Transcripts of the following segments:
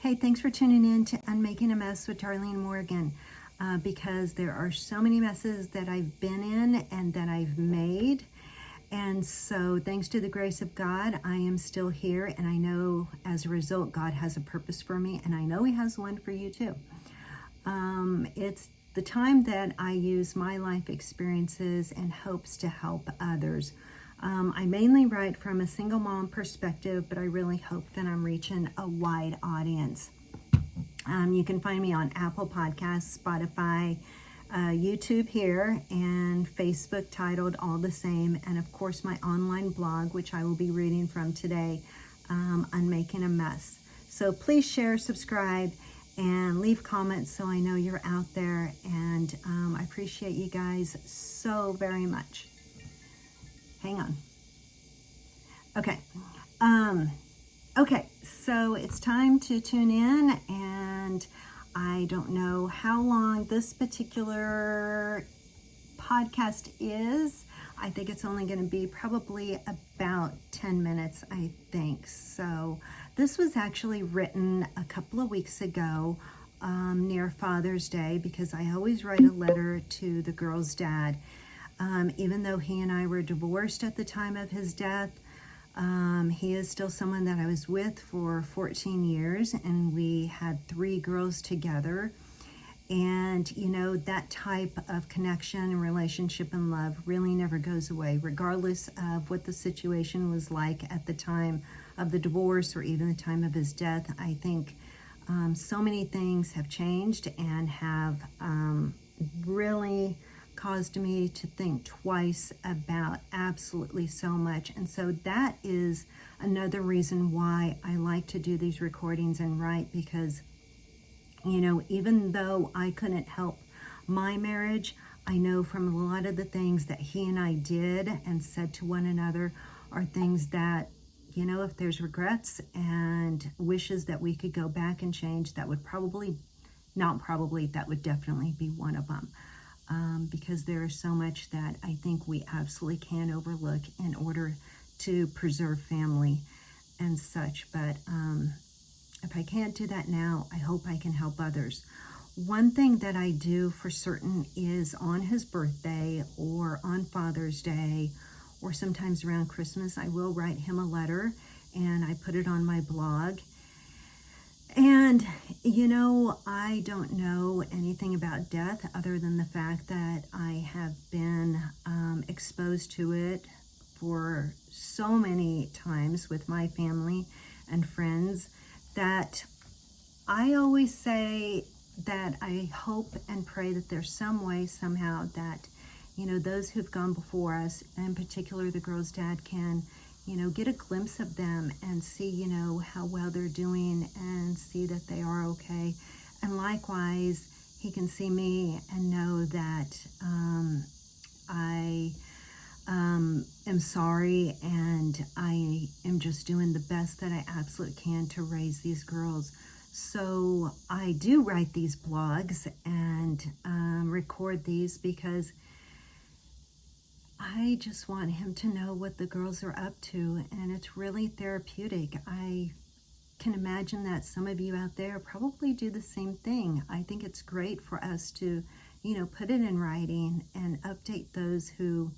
Hey, thanks for tuning in to Unmaking a Mess with Darlene Morgan. Because there are so many messes that I've been in and that I've made. And so, thanks to the grace of God, I am still here. And I know as a result, God has a purpose for me. And I know He has one for you too. It's the time that I use my life experiences and hopes to help others. I mainly write from a single mom perspective, but I really hope that I'm reaching a wide audience. You can find me on Apple Podcasts, Spotify, YouTube here, and Facebook titled all the same. And of course, my online blog, which I will be reading from today, Unmaking a Mess. So please share, subscribe, and leave comments so I know you're out there. And I appreciate you guys so very much. Hang on. Okay. Okay, so it's time to tune in, and I don't know how long this particular podcast is. I think it's only going to be probably about 10 minutes, I think. So this was actually written a couple of weeks ago near Father's Day, because I always write a letter to the girl's dad. Even though he and I were divorced at the time of his death, he is still someone that I was with for 14 years, and we had 3 girls together. And, you know, that type of connection and relationship and love really never goes away, regardless of what the situation was like at the time of the divorce or even the time of his death. I think so many things have changed and have really caused me to think twice about absolutely so much. And so that is another reason why I like to do these recordings and write, because, you know, even though I couldn't help my marriage, I know from a lot of the things that he and I did and said to one another are things that, you know, if there's regrets and wishes that we could go back and change, that would that would definitely be one of them. Because there is so much that I think we absolutely can overlook in order to preserve family and such. But if I can't do that now, I hope I can help others. One thing that I do for certain is on his birthday or on Father's Day or sometimes around Christmas, I will write him a letter, and I put it on my blog. And, you know, I don't know anything about death other than the fact that I have been exposed to it for so many times with my family and friends, that I always say that I hope and pray that there's some way, somehow, that, you know, those who've gone before us, in particular the girl's dad, can, you know, get a glimpse of them and see, you know, how well they're doing and see that they are okay. And likewise, he can see me and know that I am sorry, and I am just doing the best that I absolutely can to raise these girls. So I do write these blogs and record these because I just want him to know what the girls are up to, and it's really therapeutic. I can imagine that some of you out there probably do the same thing. I think it's great for us to, you know, put it in writing and update those who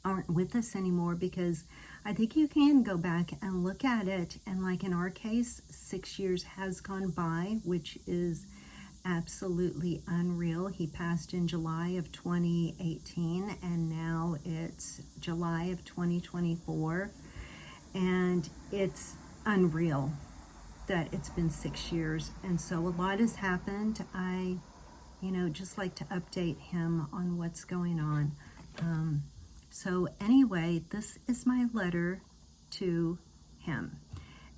aren't with us anymore, because I think you can go back and look at it, and like in our case, 6 years has gone by, which is absolutely unreal. He passed in July of 2018, and now it's July of 2024, and it's unreal that it's been 6 years. And so a lot has happened. I, you know, just like to update him on what's going on. So anyway, this is my letter to him,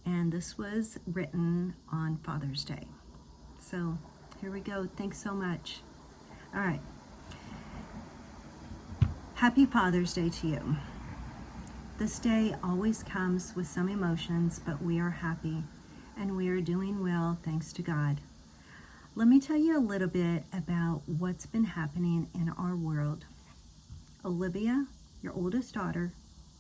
and this was written on Father's Day. So here we go. Thanks so much. All right. Happy Father's Day to you. This day always comes with some emotions, but we are happy and we are doing well, thanks to God. Let me tell you a little bit about what's been happening in our world. Olivia, your oldest daughter,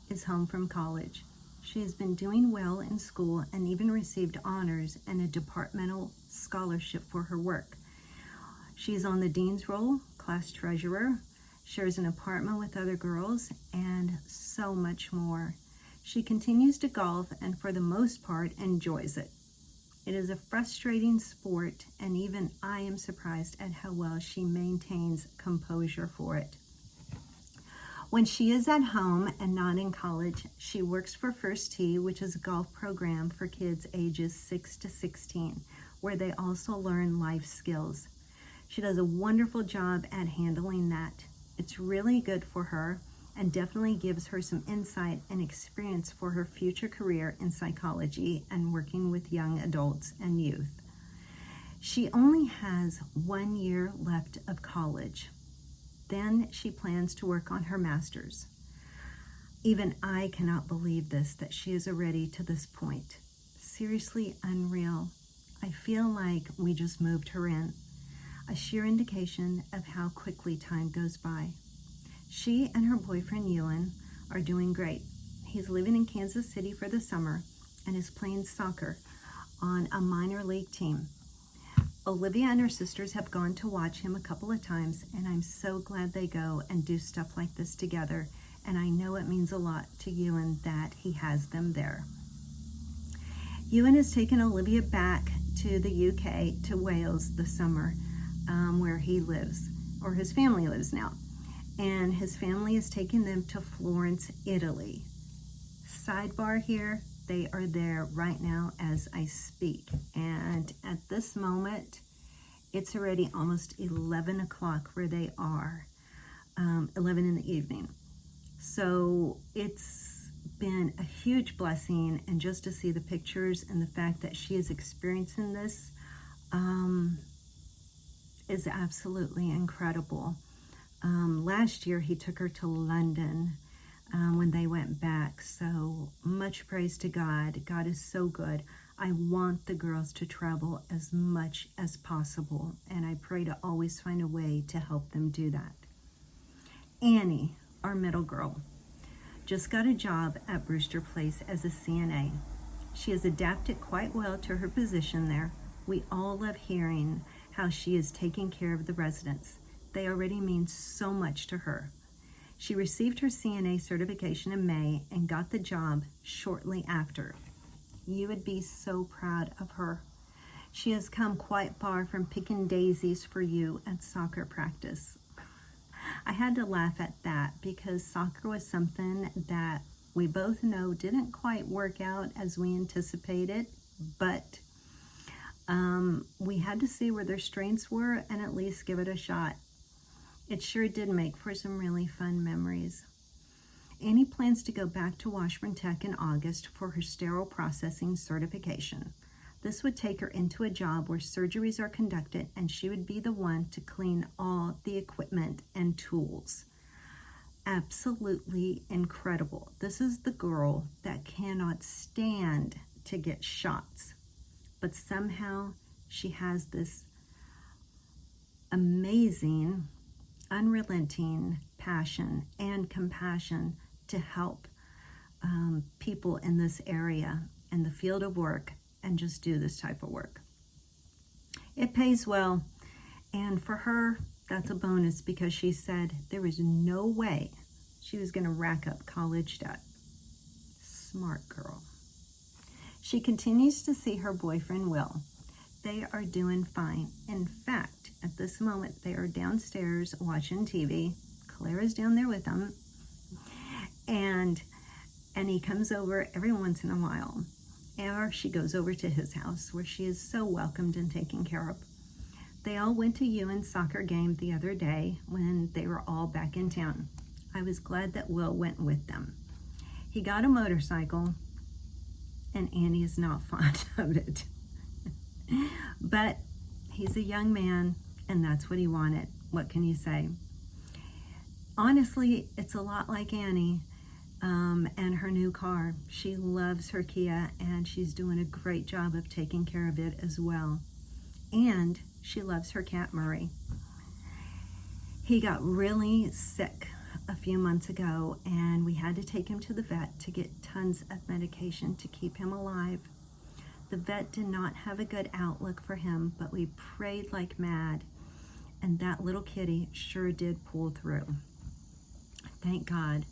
is home from college. She has been doing well in school and even received honors and a departmental scholarship for her work. She's on the dean's roll, class treasurer, shares an apartment with other girls, and so much more. She continues to golf and for the most part enjoys it. It is a frustrating sport, and even I am surprised at how well she maintains composure for it. When she is at home and not in college, she works for First Tee, which is a golf program for kids ages 6 to 16, where they also learn life skills. She does a wonderful job at handling that. It's really good for her and definitely gives her some insight and experience for her future career in psychology and working with young adults and youth. She only has 1 year left of college. Then she plans to work on her master's. Even I cannot believe this, that she is already to this point. Seriously unreal. I feel like we just moved her in. A sheer indication of how quickly time goes by. She and her boyfriend Ewan are doing great. He's living in Kansas City for the summer and is playing soccer on a minor league team. Olivia and her sisters have gone to watch him a couple of times, and I'm so glad they go and do stuff like this together, and I know it means a lot to Ewan that he has them there. Ewan has taken Olivia back to the UK, to Wales this summer, where he lives, or his family lives now, and his family is taking them to Florence, Italy. Sidebar here, they are there right now as I speak, and at this moment it's already almost 11 o'clock where they are, 11 in the evening. So it's been a huge blessing, and just to see the pictures and the fact that she is experiencing this is absolutely incredible. Last year he took her to London when they went back. So much praise to God. God is so good. I want the girls to travel as much as possible, and I pray to always find a way to help them do that. Annie, our middle girl, just got a job at Brewster Place as a CNA. She has adapted quite well to her position there. We all love hearing how she is taking care of the residents. They already mean so much to her. She received her CNA certification in May and got the job shortly after. You would be so proud of her. She has come quite far from picking daisies for you at soccer practice. I had to laugh at that because soccer was something that we both know didn't quite work out as we anticipated, but we had to see where their strengths were and at least give it a shot. It sure did make for some really fun memories. Annie plans to go back to Washburn Tech in August for her sterile processing certification. This would take her into a job where surgeries are conducted and she would be the one to clean all the equipment and tools. Absolutely incredible. This is the girl that cannot stand to get shots, but somehow she has this amazing, unrelenting passion and compassion to help people in this area and the field of work and just do this type of work. It pays well, and for her, that's a bonus because she said there was no way she was going to rack up college debt. Smart girl. She continues to see her boyfriend, Will. They are doing fine. In fact, at this moment, they are downstairs watching TV. Claire is down there with them. And he comes over every once in a while. Or she goes over to his house where she is so welcomed and taken care of. They all went to Ewan's soccer game the other day when they were all back in town. I was glad that Will went with them. He got a motorcycle, and Annie is not fond of it. But he's a young man, and that's what he wanted. What can you say? Honestly, it's a lot like Annie and her new car. She loves her Kia, and she's doing a great job of taking care of it as well. And she loves her cat, Murray. He got really sick a few months ago, and we had to take him to the vet to get tons of medication to keep him alive. The vet did not have a good outlook for him, but we prayed like mad, and that little kitty sure did pull through. Thank God,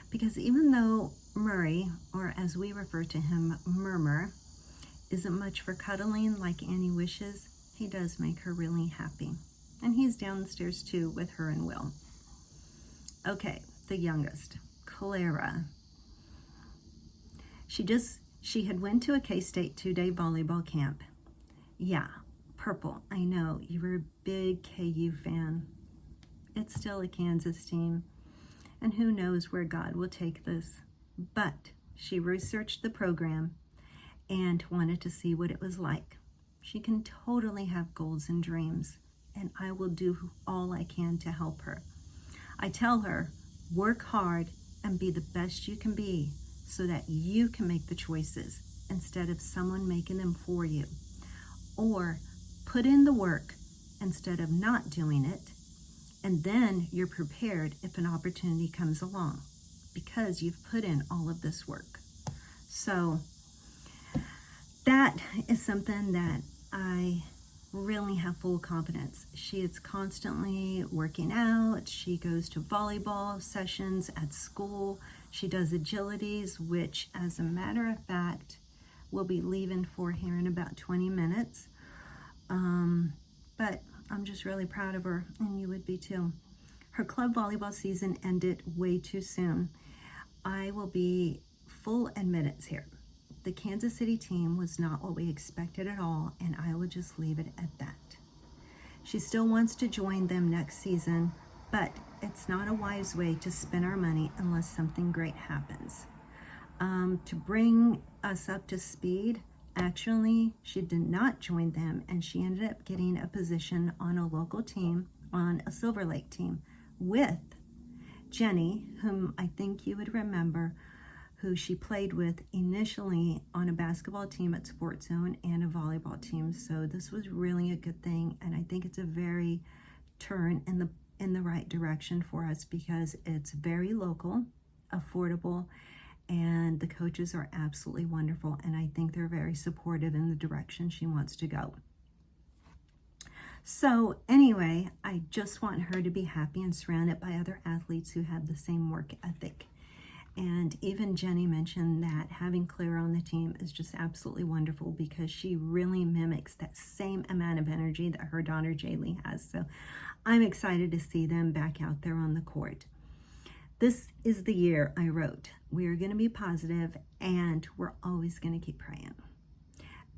because even though Murray, or as we refer to him, Murmur, isn't much for cuddling like Annie wishes, he does make her really happy. And he's downstairs too with her and Will. Okay, the youngest, Clara. She had went to a K-State 2-day volleyball camp. Yeah, purple, I know, you were a big KU fan. It's still a Kansas team, and who knows where God will take this. But she researched the program and wanted to see what it was like. She can totally have goals and dreams, and I will do all I can to help her. I tell her, work hard and be the best you can be so that you can make the choices instead of someone making them for you. Or put in the work instead of not doing it, and then you're prepared if an opportunity comes along because you've put in all of this work. So that is something that I really have full confidence. She is constantly working out. She goes to volleyball sessions at school. She does agilities, which, as a matter of fact, we'll be leaving for here in about 20 minutes. But I'm just really proud of her, and you would be too. Her club volleyball season ended way too soon. I will be full admittance here. The Kansas City team was not what we expected at all, and I will just leave it at that. She still wants to join them next season, but it's not a wise way to spend our money unless something great happens. To bring us up to speed, actually, she did not join them, and she ended up getting a position on a local team, on a Silver Lake team, with Jenny, whom I think you would remember, who she played with initially on a basketball team at Sports Zone and a volleyball team. So this was really a good thing, and I think it's a very turn in the right direction for us because it's very local, affordable, and the coaches are absolutely wonderful, and I think they're very supportive in the direction she wants to go. So anyway, I just want her to be happy and surrounded by other athletes who have the same work ethic. And even Jenny mentioned that having Clara on the team is just absolutely wonderful because she really mimics that same amount of energy that her daughter Jaylee has. So I'm excited to see them back out there on the court. This is the year I wrote. We are going to be positive, and we're always going to keep praying.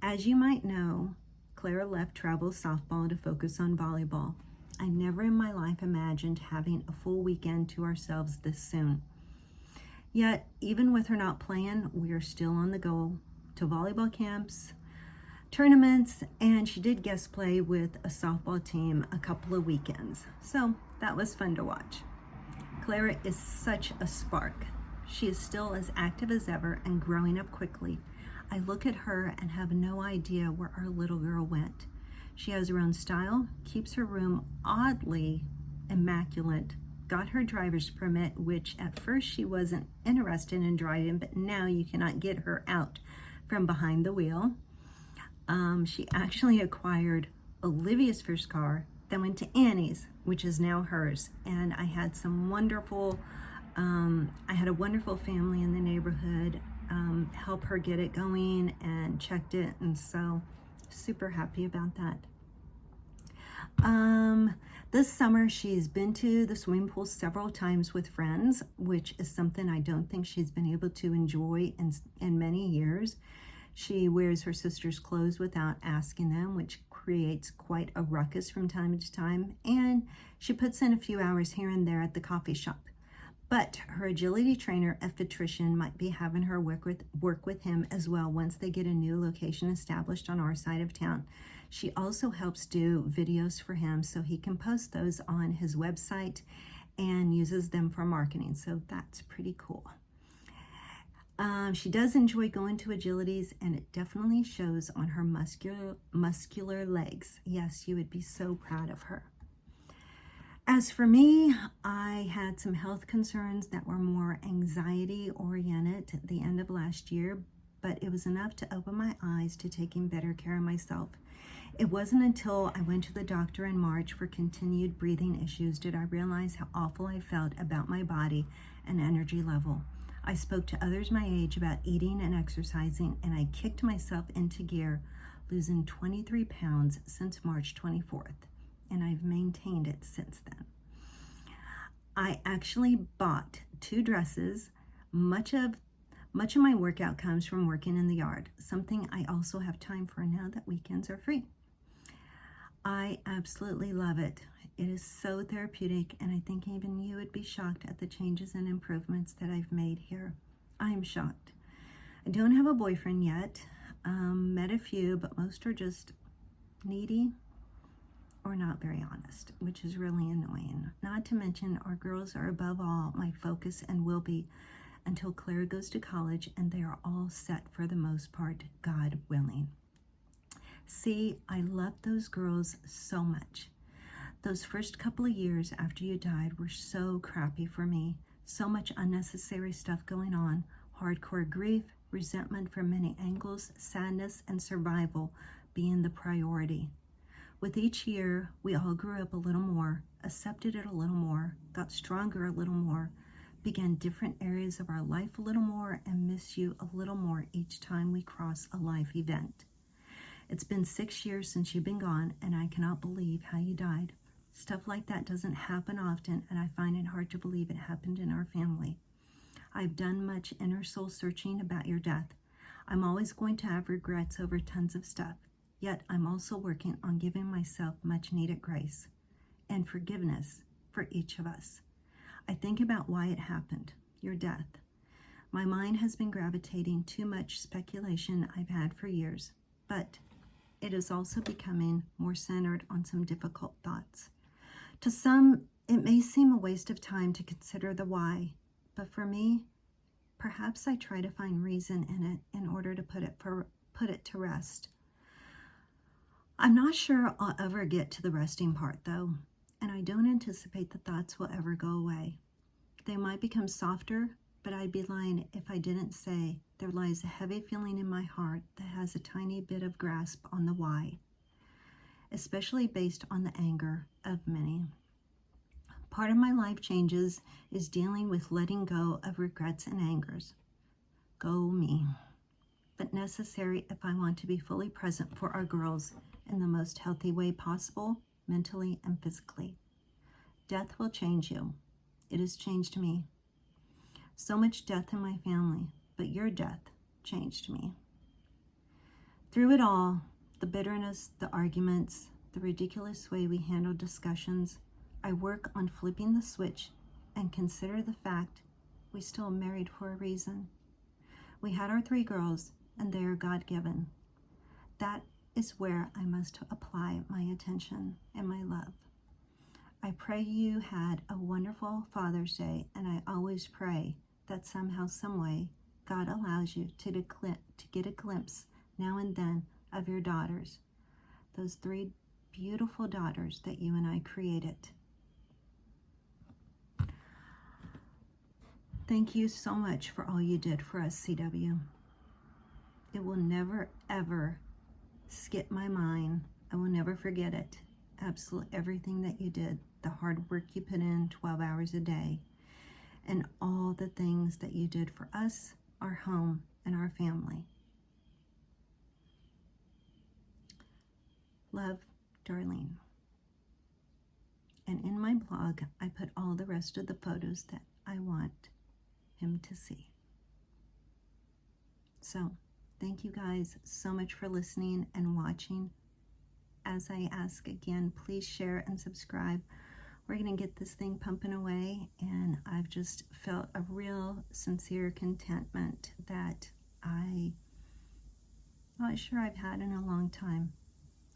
As you might know, Clara left travel softball to focus on volleyball. I never in my life imagined having a full weekend to ourselves this soon. Yet, even with her not playing, we are still on the go to volleyball camps, tournaments, and she did guest play with a softball team a couple of weekends. So that was fun to watch. Clara is such a spark. She is still as active as ever and growing up quickly. I look at her and have no idea where our little girl went. She has her own style, keeps her room oddly immaculate, got her driver's permit, which at first she wasn't interested in driving, but now you cannot get her out from behind the wheel. She actually acquired Olivia's first car, then went to Annie's, which is now hers. And I had some wonderful, I had a wonderful family in the neighborhood help her get it going and checked it. And so super happy about that. This summer, she's been to the swimming pool several times with friends, which is something I don't think she's been able to enjoy in many years. She wears her sister's clothes without asking them, which creates quite a ruckus from time to time. And she puts in a few hours here and there at the coffee shop. But her agility trainer, a Patrician, might be having her work with him as well once they get a new location established on our side of town. She also helps do videos for him so he can post those on his website and uses them for marketing. So that's pretty cool. She does enjoy going to agilities, and it definitely shows on her muscular legs. Yes, you would be so proud of her. As for me, I had some health concerns that were more anxiety oriented at the end of last year, but it was enough to open my eyes to taking better care of myself. It wasn't until I went to the doctor in March for continued breathing issues did I realize how awful I felt about my body and energy level. I spoke to others my age about eating and exercising, and I kicked myself into gear, losing 23 pounds since March 24th. And I've maintained it since then. I actually bought 2 dresses. Much of my workout comes from working in the yard, something I also have time for now that weekends are free. I absolutely love it. It is so therapeutic, and I think even you would be shocked at the changes and improvements that I've made here. I am shocked. I don't have a boyfriend yet. Met a few, but most are just needy or not very honest, which is really annoying. Not to mention, our girls are above all my focus and will be until Claire goes to college, and they are all set for the most part, God willing. See, I loved those girls so much. Those first couple of years after you died were so crappy for me. So much unnecessary stuff going on, hardcore grief, resentment from many angles, sadness, and survival being the priority. With each year, we all grew up a little more, accepted it a little more, got stronger a little more, began different areas of our life a little more, and miss you a little more each time we cross a life event. It's been 6 years since you've been gone, and I cannot believe how you died. Stuff like that doesn't happen often, and I find it hard to believe it happened in our family. I've done much inner soul searching about your death. I'm always going to have regrets over tons of stuff. Yet I'm also working on giving myself much needed grace and forgiveness for each of us. I think about why it happened, your death. My mind has been gravitating too much speculation I've had for years, but it is also becoming more centered on some difficult thoughts. To some, it may seem a waste of time to consider the why, but for me, perhaps I try to find reason in it in order to put it to rest. I'm not sure I'll ever get to the resting part, though, and I don't anticipate the thoughts will ever go away. They might become softer, but I'd be lying if I didn't say there lies a heavy feeling in my heart that has a tiny bit of grasp on the why, especially based on the anger of many. Part of my life changes is dealing with letting go of regrets and angers. Go me. But necessary if I want to be fully present for our girls in the most healthy way possible, mentally and physically. Death will change you. It has changed me. So much death in my family, but your death changed me. Through it all, the bitterness, the arguments, the ridiculous way we handle discussions, I work on flipping the switch and consider the fact we still married for a reason. We had our 3 girls, and they are God-given. That is where I must apply my attention and my love. I pray you had a wonderful Father's Day, and I always pray that somehow, someway, God allows you to get a glimpse now and then of your daughters, those 3 beautiful daughters that you and I created. Thank you so much for all you did for us, CW. It will never, ever skip my mind. I will never forget it. Absolutely everything that you did, the hard work you put in 12 hours a day, and all the things that you did for us, our home, and our family. Love, Darlene. And in my blog, I put all the rest of the photos that I want him to see. So, thank you guys so much for listening and watching. As I ask again, please share and subscribe. We're going to get this thing pumping away, and I've just felt a real sincere contentment that I'm not sure I've had in a long time.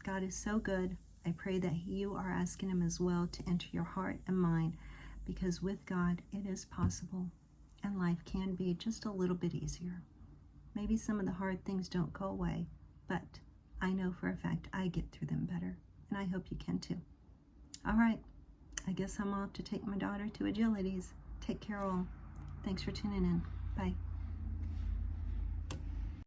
God is so good. I pray that you are asking him as well to enter your heart and mind, because with God it is possible, and life can be just a little bit easier. Maybe some of the hard things don't go away, but I know for a fact I get through them better, and I hope you can too. All right, I guess I'm off to take my daughter to Agilities. Take care all. Thanks for tuning in. Bye.